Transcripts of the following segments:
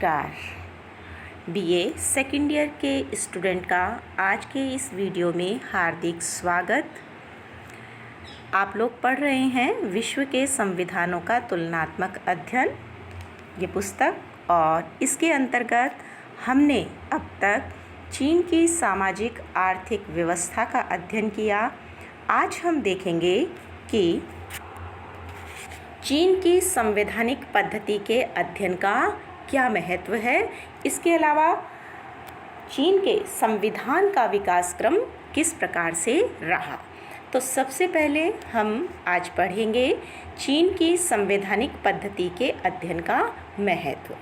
नमस्कार। BA second year के student का आज के इस वीडियो में हार्दिक स्वागत। आप लोग पढ़ रहे हैं विश्व के संविधानों का तुलनात्मक अध्ययन, ये पुस्तक, और इसके अंतर्गत हमने अब तक चीन की सामाजिक आर्थिक व्यवस्था का अध्ययन किया। आज हम देखेंगे कि चीन की संवैधानिक पद्धति के अध्ययन का क्या महत्व है। इसके अलावा चीन के संविधान का विकास क्रम किस प्रकार से रहा। तो सबसे पहले हम आज पढ़ेंगे चीन की संवैधानिक पद्धति के अध्ययन का महत्व।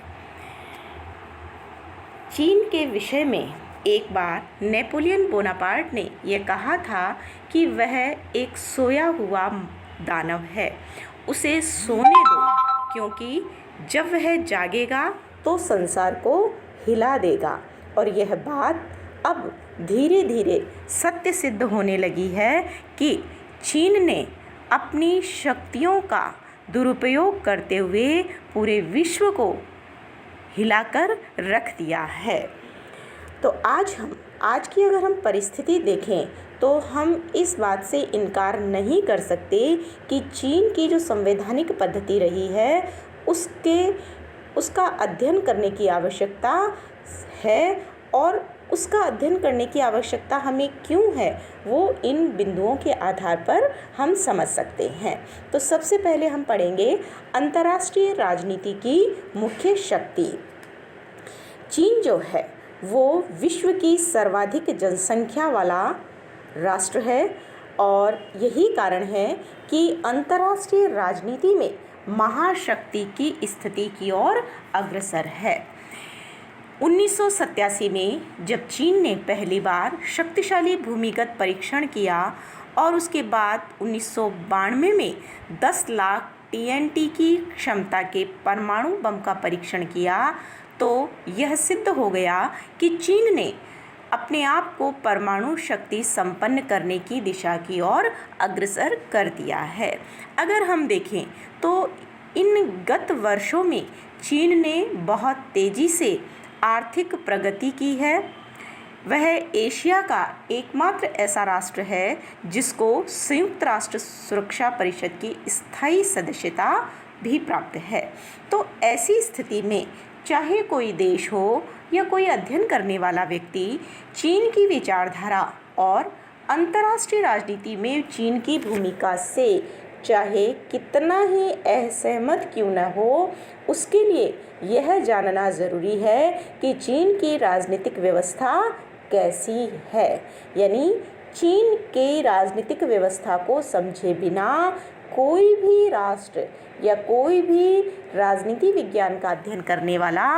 चीन के विषय में एक बार नेपोलियन बोनापार्ट ने यह कहा था कि वह एक सोया हुआ दानव है, उसे सोने दो, क्योंकि जब वह जागेगा तो संसार को हिला देगा। और यह बात अब धीरे धीरे सत्य सिद्ध होने लगी है कि चीन ने अपनी शक्तियों का दुरुपयोग करते हुए पूरे विश्व को हिलाकर रख दिया है। तो आज की अगर हम परिस्थिति देखें तो हम इस बात से इनकार नहीं कर सकते कि चीन की जो संवैधानिक पद्धति रही है उसका अध्ययन करने की आवश्यकता है, और उसका अध्ययन करने की आवश्यकता हमें क्यों है वो इन बिंदुओं के आधार पर हम समझ सकते हैं। तो सबसे पहले हम पढ़ेंगे अंतर्राष्ट्रीय राजनीति की मुख्य शक्ति। चीन जो है वो विश्व की सर्वाधिक जनसंख्या वाला राष्ट्र है, और यही कारण है कि अंतर्राष्ट्रीय राजनीति में महाशक्ति की स्थिति की ओर अग्रसर है। 1987 में जब चीन ने पहली बार शक्तिशाली भूमिगत परीक्षण किया और उसके बाद 1992 में 10 लाख TNT की क्षमता के परमाणु बम का परीक्षण किया, तो यह सिद्ध हो गया कि चीन ने अपने आप को परमाणु शक्ति संपन्न करने की दिशा की ओर अग्रसर कर दिया है। अगर हम देखें तो इन गत वर्षों में चीन ने बहुत तेज़ी से आर्थिक प्रगति की है। वह एशिया का एकमात्र ऐसा राष्ट्र है जिसको संयुक्त राष्ट्र सुरक्षा परिषद की स्थायी सदस्यता भी प्राप्त है। तो ऐसी स्थिति में चाहे कोई देश हो या कोई अध्ययन करने वाला व्यक्ति चीन की विचारधारा और अंतर्राष्ट्रीय राजनीति में चीन की भूमिका से चाहे कितना ही असहमत क्यों न हो, उसके लिए यह जानना ज़रूरी है कि चीन की राजनीतिक व्यवस्था कैसी है। यानी चीन की राजनीतिक व्यवस्था को समझे बिना कोई भी राष्ट्र या कोई भी राजनीति विज्ञान का अध्ययन करने वाला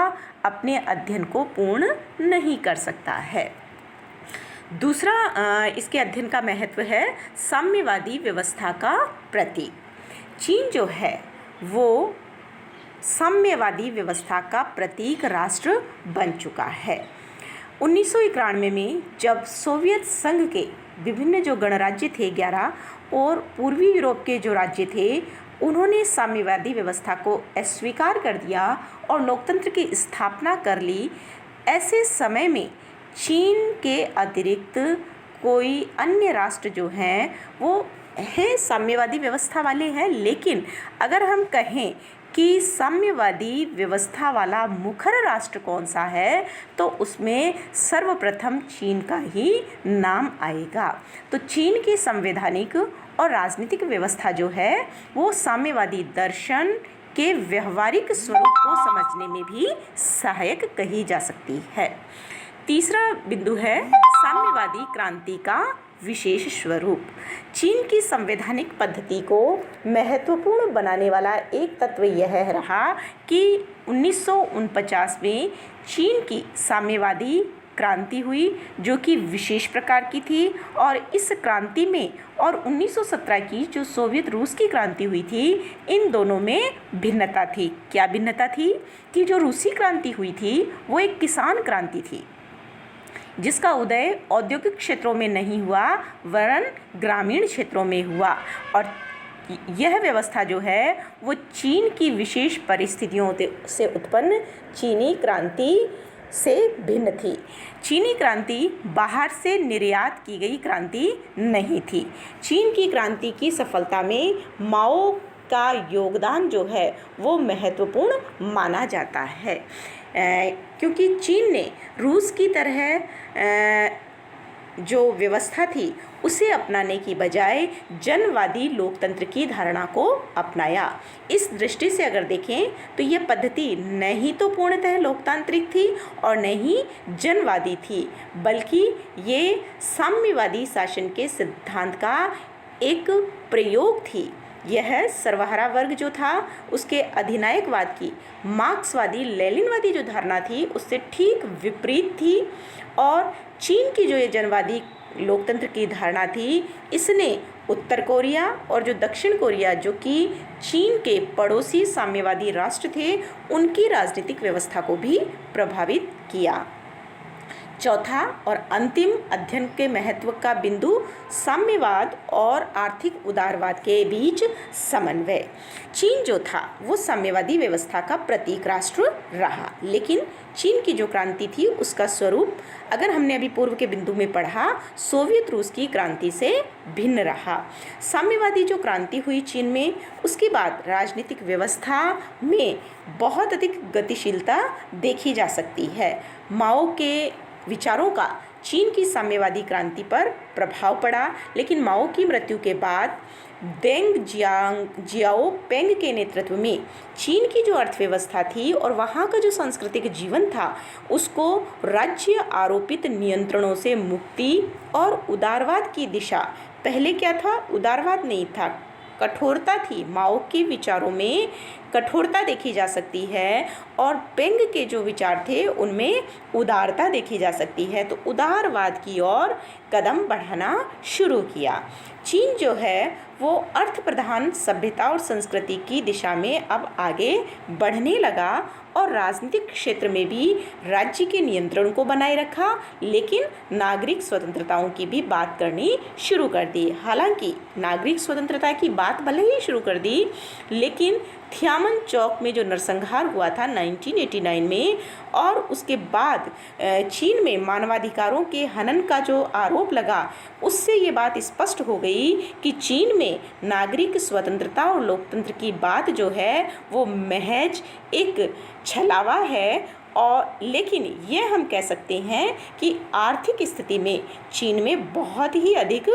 अपने अध्ययन को पूर्ण नहीं कर सकता है। दूसरा इसके अध्ययन का महत्व है साम्यवादी व्यवस्था का प्रतीक। चीन जो है वो साम्यवादी व्यवस्था का प्रतीक राष्ट्र बन चुका है। 1991 में जब सोवियत संघ के विभिन्न जो गणराज्य थे 11 और पूर्वी यूरोप के जो राज्य थे, उन्होंने साम्यवादी व्यवस्था को अस्वीकार कर दिया और लोकतंत्र की स्थापना कर ली। ऐसे समय में चीन के अतिरिक्त कोई अन्य राष्ट्र जो हैं वो है साम्यवादी व्यवस्था वाले हैं, लेकिन अगर हम कहें कि साम्यवादी व्यवस्था वाला मुखर राष्ट्र कौन सा है तो उसमें सर्वप्रथम चीन का ही नाम आएगा। तो चीन की संवैधानिक और राजनीतिक व्यवस्था जो है वो साम्यवादी दर्शन के व्यवहारिक स्वरूप को समझने में भी सहायक कही जा सकती है। तीसरा बिंदु है साम्यवादी क्रांति का विशेष स्वरूप। चीन की संवैधानिक पद्धति को महत्वपूर्ण बनाने वाला एक तत्व यह रहा कि 1949 में चीन की साम्यवादी क्रांति हुई जो कि विशेष प्रकार की थी, और इस क्रांति में और 1917 की जो सोवियत रूस की क्रांति हुई थी, इन दोनों में भिन्नता थी। क्या भिन्नता थी कि जो रूसी क्रांति हुई थी वो एक किसान क्रांति थी, जिसका उदय औद्योगिक क्षेत्रों में नहीं हुआ वरन ग्रामीण क्षेत्रों में हुआ, और यह व्यवस्था जो है वो चीन की विशेष परिस्थितियों से उत्पन्न चीनी क्रांति से भिन्न थी। चीनी क्रांति बाहर से निर्यात की गई क्रांति नहीं थी। चीन की क्रांति की सफलता में माओ का योगदान जो है वो महत्वपूर्ण माना जाता है, क्योंकि चीन ने रूस की तरह जो व्यवस्था थी उसे अपनाने की बजाय जनवादी लोकतंत्र की धारणा को अपनाया। इस दृष्टि से अगर देखें तो यह पद्धति न ही तो पूर्णतः लोकतांत्रिक थी और न ही जनवादी थी, बल्कि ये साम्यवादी शासन के सिद्धांत का एक प्रयोग थी। यह सर्वहारा वर्ग जो था उसके अधिनायकवाद की मार्क्सवादी लेनिनवादी जो धारणा थी उससे ठीक विपरीत थी, और चीन की जो ये जनवादी लोकतंत्र की धारणा थी इसने उत्तर कोरिया और जो दक्षिण कोरिया जो कि चीन के पड़ोसी साम्यवादी राष्ट्र थे उनकी राजनीतिक व्यवस्था को भी प्रभावित किया। चौथा और अंतिम अध्ययन के महत्व का बिंदु साम्यवाद और आर्थिक उदारवाद के बीच समन्वय। चीन जो था वो साम्यवादी व्यवस्था का प्रतीक राष्ट्र रहा, लेकिन चीन की जो क्रांति थी उसका स्वरूप, अगर हमने अभी पूर्व के बिंदु में पढ़ा, सोवियत रूस की क्रांति से भिन्न रहा। साम्यवादी जो क्रांति हुई चीन में, उसके बाद राजनीतिक व्यवस्था में बहुत अधिक गतिशीलता देखी जा सकती है। माओ के विचारों का चीन की साम्यवादी क्रांति पर प्रभाव पड़ा, लेकिन माओ की मृत्यु के बाद देंग जियाओपेंग के नेतृत्व में चीन की जो अर्थव्यवस्था थी और वहाँ का जो सांस्कृतिक जीवन था उसको राज्य आरोपित नियंत्रणों से मुक्ति और उदारवाद की दिशा, पहले क्या था, उदारवाद नहीं था, कठोरता थी। माओ के विचारों में कठोरता देखी जा सकती है और पेंग के जो विचार थे उनमें उदारता देखी जा सकती है, तो उदारवाद की ओर कदम बढ़ाना शुरू किया। चीन जो है वो अर्थ प्रधान सभ्यता और संस्कृति की दिशा में अब आगे बढ़ने लगा और राजनीतिक क्षेत्र में भी राज्य के नियंत्रण को बनाए रखा, लेकिन नागरिक स्वतंत्रताओं की भी बात करनी शुरू कर दी। हालांकि नागरिक स्वतंत्रता की बात भले ही शुरू कर दी, लेकिन थियामन चौक में जो नरसंहार हुआ था 1989 में और उसके बाद चीन में मानवाधिकारों के हनन का जो आरोप लगा, उससे ये बात स्पष्ट हो गई कि चीन में नागरिक स्वतंत्रता और लोकतंत्र की बात जो है वो महज एक छलावा है। और लेकिन ये हम कह सकते हैं कि आर्थिक स्थिति में चीन में बहुत ही अधिक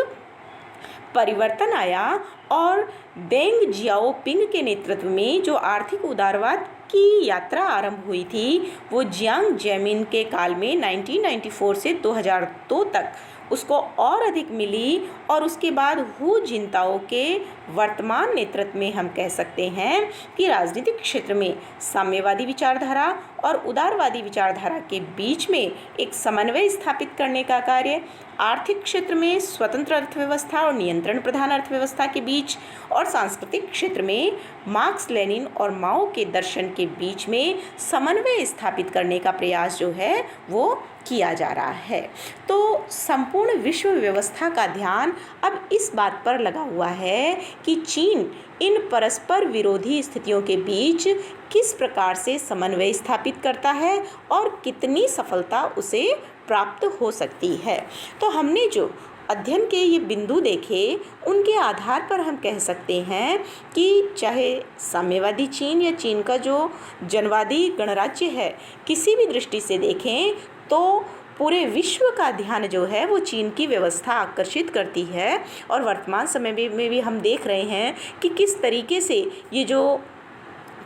परिवर्तन आया और देंग जियाओपिंग के नेतृत्व में जो आर्थिक उदारवाद की यात्रा आरंभ हुई थी वो जियांग जेमिन के काल में 1994 से 2002 तक उसको और अधिक मिली, और उसके बाद हू जिनताओ के वर्तमान नेतृत्व में हम कह सकते हैं कि राजनीतिक क्षेत्र में साम्यवादी विचारधारा और उदारवादी विचारधारा के बीच में एक समन्वय स्थापित करने का कार्य, आर्थिक क्षेत्र में स्वतंत्र अर्थव्यवस्था और नियंत्रण प्रधान अर्थव्यवस्था के बीच, और सांस्कृतिक क्षेत्र में मार्क्स लेनिन और माओ के दर्शन के बीच में समन्वय स्थापित करने का प्रयास जो है वो किया जा रहा है। तो संपूर्ण विश्व व्यवस्था का ध्यान अब इस बात पर लगा हुआ है कि चीन इन परस्पर विरोधी स्थितियों के बीच किस प्रकार से समन्वय स्थापित करता है और कितनी सफलता उसे प्राप्त हो सकती है। तो हमने जो अध्ययन के ये बिंदु देखे उनके आधार पर हम कह सकते हैं कि चाहे साम्यवादी चीन या चीन का जो जनवादी गणराज्य है, किसी भी दृष्टि से देखें तो पूरे विश्व का ध्यान जो है वो चीन की व्यवस्था आकर्षित करती है। और वर्तमान समय में भी हम देख रहे हैं कि किस तरीके से ये जो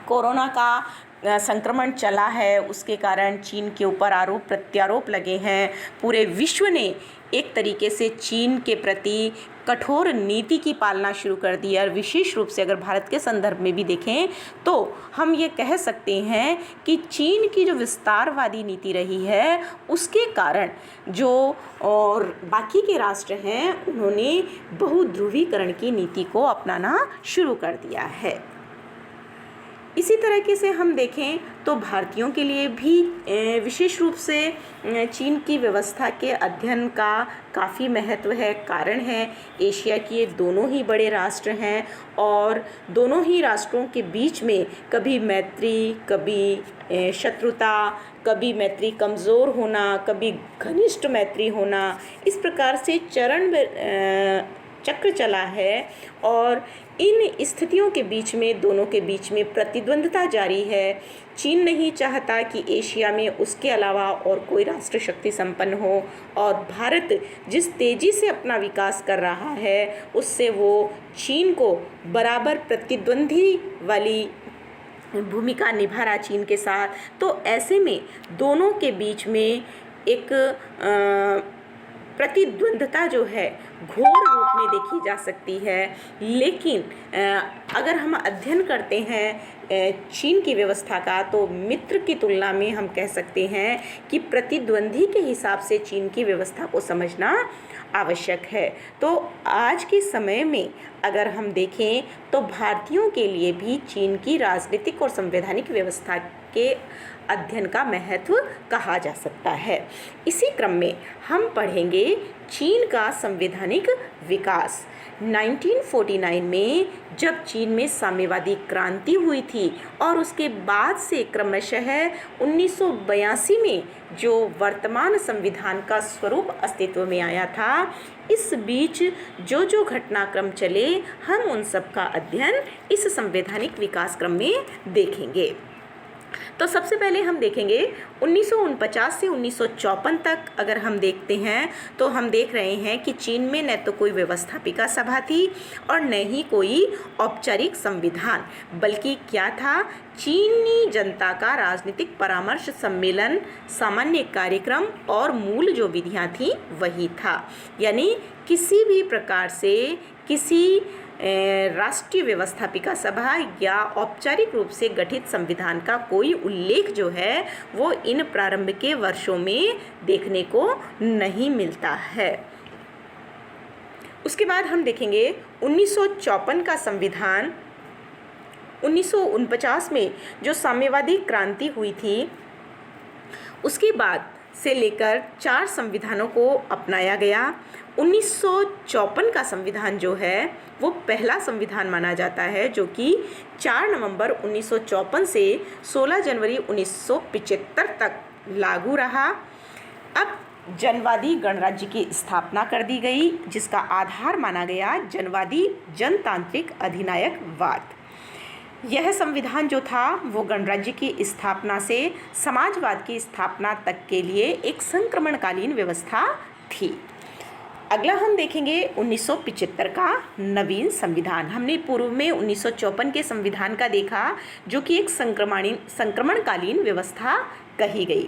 कोरोना का संक्रमण चला है उसके कारण चीन के ऊपर आरोप प्रत्यारोप लगे हैं। पूरे विश्व ने एक तरीके से चीन के प्रति कठोर नीति की पालना शुरू कर दी है, और विशेष रूप से अगर भारत के संदर्भ में भी देखें तो हम ये कह सकते हैं कि चीन की जो विस्तारवादी नीति रही है उसके कारण जो और बाकी के राष्ट्र हैं उन्होंने बहुध्रुवीकरण की नीति को अपनाना शुरू कर दिया है। इसी तरीके से हम देखें तो भारतीयों के लिए भी विशेष रूप से चीन की व्यवस्था के अध्ययन का काफ़ी महत्व है। कारण है, एशिया के ये दोनों ही बड़े राष्ट्र हैं और दोनों ही राष्ट्रों के बीच में कभी मैत्री, कभी शत्रुता, कभी मैत्री कमज़ोर होना, कभी घनिष्ठ मैत्री होना, इस प्रकार से चक्र चला है और इन स्थितियों के बीच में दोनों के बीच में प्रतिद्वंद्विता जारी है। चीन नहीं चाहता कि एशिया में उसके अलावा और कोई राष्ट्र शक्ति संपन्न हो और भारत जिस तेज़ी से अपना विकास कर रहा है उससे वो चीन को बराबर प्रतिद्वंदी वाली भूमिका निभा रहा चीन के साथ। तो ऐसे में दोनों के बीच में एक प्रतिद्वंद्विता जो है घोर रूप में देखी जा सकती है। लेकिन अगर हम अध्ययन करते हैं चीन की व्यवस्था का तो मित्र की तुलना में हम कह सकते हैं कि प्रतिद्वंदी के हिसाब से चीन की व्यवस्था को समझना आवश्यक है। तो आज के समय में अगर हम देखें तो भारतीयों के लिए भी चीन की राजनीतिक और संवैधानिक व्यवस्था के अध्ययन का महत्व कहा जा सकता है। इसी क्रम में हम पढ़ेंगे चीन का संवैधानिक विकास। 1949 में जब चीन में साम्यवादी क्रांति हुई थी और उसके बाद से क्रमशः 1982 में जो वर्तमान संविधान का स्वरूप अस्तित्व में आया था, इस बीच जो घटनाक्रम चले हम उन सब का अध्ययन इस संवैधानिक विकास क्रम में देखेंगे। तो सबसे पहले हम देखेंगे 1949 से 1954 तक अगर हम देखते हैं तो हम देख रहे हैं कि चीन में न तो कोई व्यवस्थापिका सभा थी और न ही कोई औपचारिक संविधान, बल्कि क्या था, चीनी जनता का राजनीतिक परामर्श सम्मेलन, सामान्य कार्यक्रम और मूल जो विधियां थी वही था। यानी किसी भी प्रकार से किसी राष्ट्रीय व्यवस्थापिका सभा या औपचारिक रूप से गठित संविधान का कोई उल्लेख जो है वो इन प्रारंभ के वर्षों में देखने को नहीं मिलता है। उसके बाद हम देखेंगे 1954 का संविधान। 1949 में जो साम्यवादी क्रांति हुई थी उसके बाद से लेकर 4 संविधानों को अपनाया गया। 1954 का संविधान जो है वो पहला संविधान माना जाता है जो कि 4 नवंबर 1954 से 16 जनवरी 1975 तक लागू रहा। अब जनवादी गणराज्य की स्थापना कर दी गई जिसका आधार माना गया जनवादी जनतांत्रिक अधिनायकवाद। यह संविधान जो था वो गणराज्य की स्थापना से समाजवाद की स्थापना तक के लिए एक संक्रमणकालीन व्यवस्था थी। अगला हम देखेंगे 1975 का नवीन संविधान। हमने पूर्व में 1954 के संविधान का देखा जो कि एक संक्रमणकालीन व्यवस्था कही गई।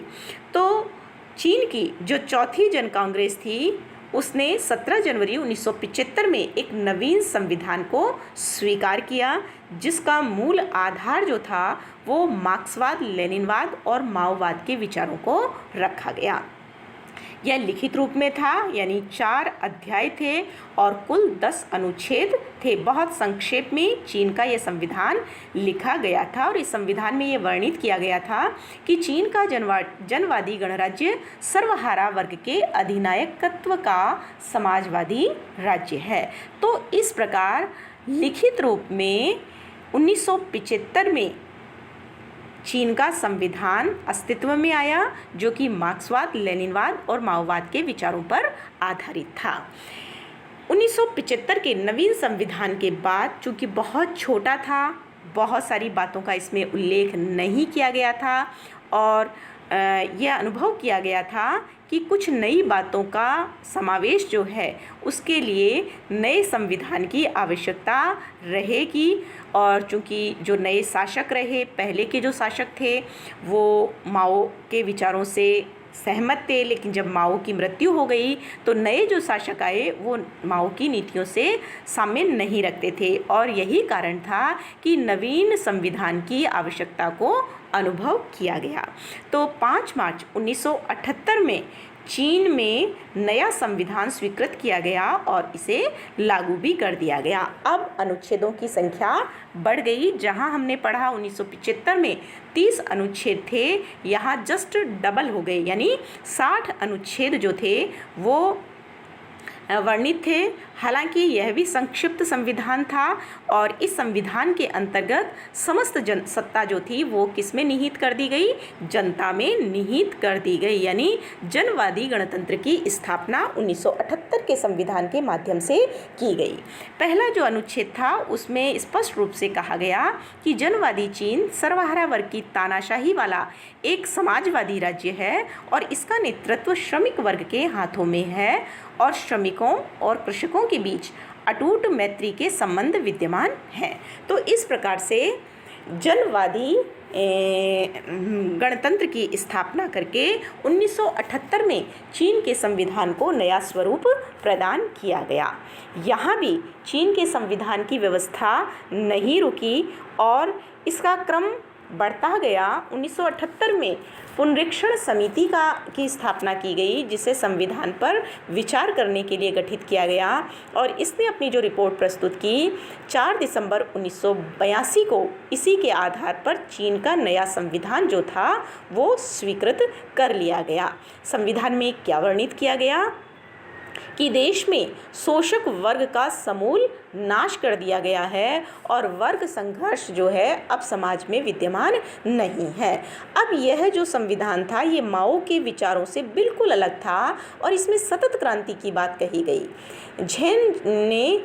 तो चीन की जो चौथी जन कांग्रेस थी उसने 17 जनवरी 1975 में एक नवीन संविधान को स्वीकार किया जिसका मूल आधार जो था वो मार्क्सवाद, लेनिनवाद और माओवाद के विचारों को रखा गया। यह लिखित रूप में था, यानी 4 अध्याय थे और कुल 10 अनुच्छेद थे। बहुत संक्षेप में चीन का यह संविधान लिखा गया था और इस संविधान में यह वर्णित किया गया था कि चीन का जनवादी गणराज्य सर्वहारा वर्ग के अधिनायकत्व का समाजवादी राज्य है। तो इस प्रकार लिखित रूप में 1975 में चीन का संविधान अस्तित्व में आया जो कि मार्क्सवाद, लेनिनवाद और माओवाद के विचारों पर आधारित था। 1975 के नवीन संविधान के बाद चूँकि बहुत छोटा था, बहुत सारी बातों का इसमें उल्लेख नहीं किया गया था और यह अनुभव किया गया था कि कुछ नई बातों का समावेश जो है उसके लिए नए संविधान की आवश्यकता रहेगी। और चूँकि जो नए शासक रहे, पहले के जो शासक थे वो माओ के विचारों से सहमत थे, लेकिन जब माओ की मृत्यु हो गई तो नए जो शासक आए वो माओ की नीतियों से साम्य नहीं रखते थे और यही कारण था कि नवीन संविधान की आवश्यकता को अनुभव किया गया। तो 5 मार्च 1978 में चीन में नया संविधान स्वीकृत किया गया और इसे लागू भी कर दिया गया। अब अनुच्छेदों की संख्या बढ़ गई। जहां हमने पढ़ा 1975 में 30 अनुच्छेद थे, यहाँ जस्ट डबल हो गए, यानी 60 अनुच्छेद जो थे वो वर्णित थे। हालांकि यह भी संक्षिप्त संविधान था और इस संविधान के अंतर्गत समस्त जन सत्ता जो थी वो किस में निहित कर दी गई? जनता में निहित कर दी गई, यानी जनवादी गणतंत्र की स्थापना 1978 के संविधान के माध्यम से की गई। पहला जो अनुच्छेद था उसमें स्पष्ट रूप से कहा गया कि जनवादी चीन सर्वहारा वर्ग की तानाशाही वाला एक समाजवादी राज्य है और इसका नेतृत्व श्रमिक वर्ग के हाथों में है और श्रमिकों और कृषकों के बीच अटूट मैत्री के संबंध विद्यमान हैं। तो इस प्रकार से जनवादी गणतंत्र की स्थापना करके 1978 में चीन के संविधान को नया स्वरूप प्रदान किया गया। यहाँ भी चीन के संविधान की व्यवस्था नहीं रुकी और इसका क्रम बढ़ता गया। 1978 में पुनरीक्षण समिति की स्थापना की गई, जिसे संविधान पर विचार करने के लिए गठित किया गया और इसने अपनी जो रिपोर्ट प्रस्तुत की 4 दिसंबर 1982 को इसी के आधार पर चीन का नया संविधान जो था वो स्वीकृत कर लिया गया। संविधान में क्या वर्णित किया गया कि देश में शोषक वर्ग का समूल नाश कर दिया गया है और वर्ग संघर्ष जो है अब समाज में विद्यमान नहीं है। अब यह जो संविधान था ये माओ के विचारों से बिल्कुल अलग था और इसमें सतत क्रांति की बात कही गई। झेन ने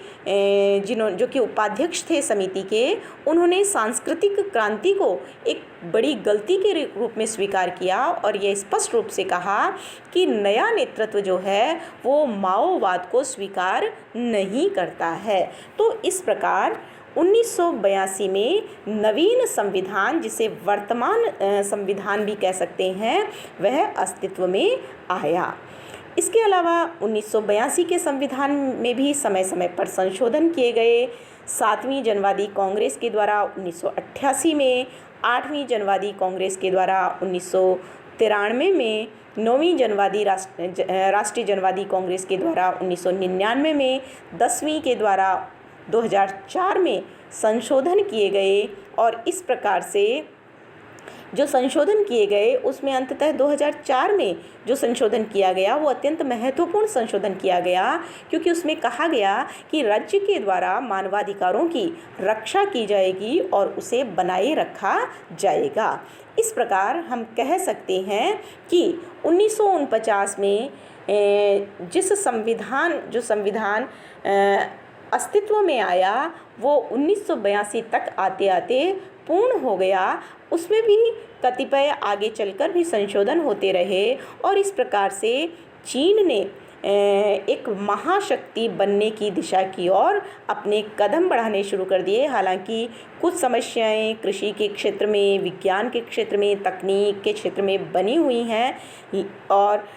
जो कि उपाध्यक्ष थे समिति के, उन्होंने सांस्कृतिक क्रांति को एक बड़ी गलती के रूप में स्वीकार किया और यह स्पष्ट रूप से कहा कि नया नेतृत्व जो है वो माओवाद को स्वीकार नहीं करता है। तो इस प्रकार 1982 में नवीन संविधान, जिसे वर्तमान संविधान भी कह सकते हैं, वह अस्तित्व में आया। इसके अलावा 1982 के संविधान में भी समय समय पर संशोधन किए गए। 7वीं जनवादी कांग्रेस के द्वारा 1988 में, 8वीं जनवादी कांग्रेस के द्वारा 1993 में, 9वीं जनवादी राष्ट्रीय जनवादी कांग्रेस के द्वारा 1999 में, 10वीं के द्वारा 2004 में संशोधन किए गए और इस प्रकार से जो संशोधन किए गए उसमें अंततः 2004 में जो संशोधन किया गया वो अत्यंत महत्वपूर्ण संशोधन किया गया, क्योंकि उसमें कहा गया कि राज्य के द्वारा मानवाधिकारों की रक्षा की जाएगी और उसे बनाए रखा जाएगा। इस प्रकार हम कह सकते हैं कि 1949 में जो संविधान अस्तित्व में आया वो 1982 तक आते आते पूर्ण हो गया। उसमें भी कतिपय आगे चलकर भी संशोधन होते रहे और इस प्रकार से चीन ने एक महाशक्ति बनने की दिशा की ओर अपने कदम बढ़ाने शुरू कर दिए। हालांकि कुछ समस्याएं कृषि के क्षेत्र में, विज्ञान के क्षेत्र में, तकनीक के क्षेत्र में बनी हुई हैं और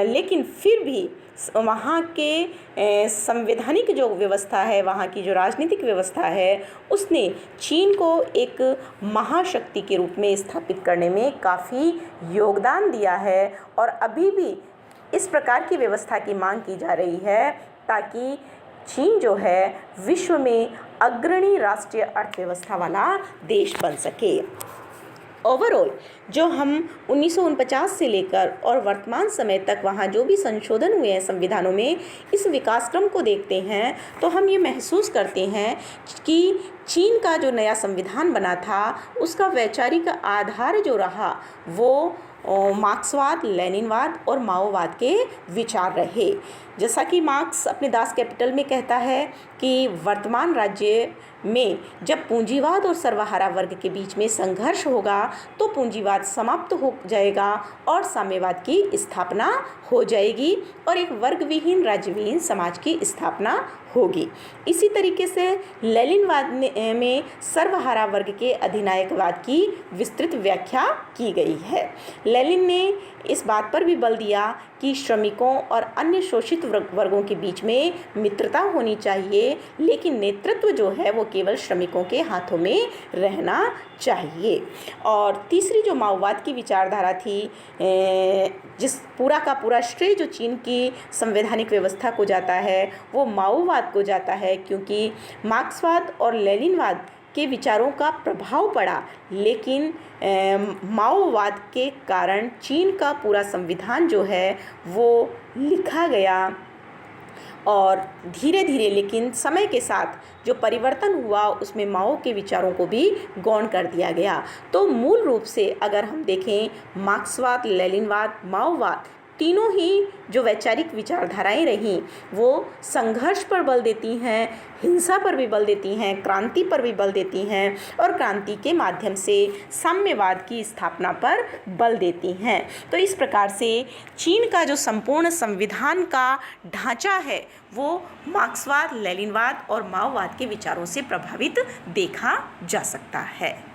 लेकिन फिर भी वहाँ के संवैधानिक जो व्यवस्था है, वहाँ की जो राजनीतिक व्यवस्था है, उसने चीन को एक महाशक्ति के रूप में स्थापित करने में काफ़ी योगदान दिया है और अभी भी इस प्रकार की व्यवस्था की मांग की जा रही है ताकि चीन जो है विश्व में अग्रणी राष्ट्रीय अर्थव्यवस्था वाला देश बन सके। ओवरऑल जो हम 1949 से लेकर और वर्तमान समय तक वहाँ जो भी संशोधन हुए हैं संविधानों में, इस विकासक्रम को देखते हैं तो हम ये महसूस करते हैं कि चीन का जो नया संविधान बना था उसका वैचारिक आधार जो रहा वो मार्क्सवाद, लेनिनवाद और माओवाद के विचार रहे। जैसा कि मार्क्स अपने दास कैपिटल में कहता है कि वर्तमान राज्य में जब पूंजीवाद और सर्वहारा वर्ग के बीच में संघर्ष होगा तो पूंजीवाद समाप्त हो जाएगा और साम्यवाद की स्थापना हो जाएगी और एक वर्गविहीन राज्यविहीन समाज की स्थापना होगी। इसी तरीके से लेनिनवाद में सर्वहारा वर्ग के अधिनायकवाद की विस्तृत व्याख्या की गई है। लेनिन ने इस बात पर भी बल दिया कि श्रमिकों और अन्य शोषित वर्गों के बीच में मित्रता होनी चाहिए, लेकिन नेतृत्व जो है वो केवल श्रमिकों के हाथों में रहना चाहिए। और तीसरी जो माओवाद की विचारधारा थी, जिस पूरा का पूरा श्रेय जो चीन की संवैधानिक व्यवस्था को जाता है वो माओवाद को जाता है, क्योंकि मार्क्सवाद और लेनिनवाद के विचारों का प्रभाव पड़ा, लेकिन माओवाद के कारण चीन का पूरा संविधान जो है वो लिखा गया। और धीरे धीरे लेकिन समय के साथ जो परिवर्तन हुआ उसमें माओ के विचारों को भी गौण कर दिया गया। तो मूल रूप से अगर हम देखें, मार्क्सवाद, लेनिनवाद, माओवाद तीनों ही जो वैचारिक विचारधाराएं रहीं वो संघर्ष पर बल देती हैं, हिंसा पर भी बल देती हैं, क्रांति पर भी बल देती हैं और क्रांति के माध्यम से साम्यवाद की स्थापना पर बल देती हैं। तो इस प्रकार से चीन का जो संपूर्ण संविधान का ढांचा है वो मार्क्सवाद, लेनिनवाद और माओवाद के विचारों से प्रभावित देखा जा सकता है।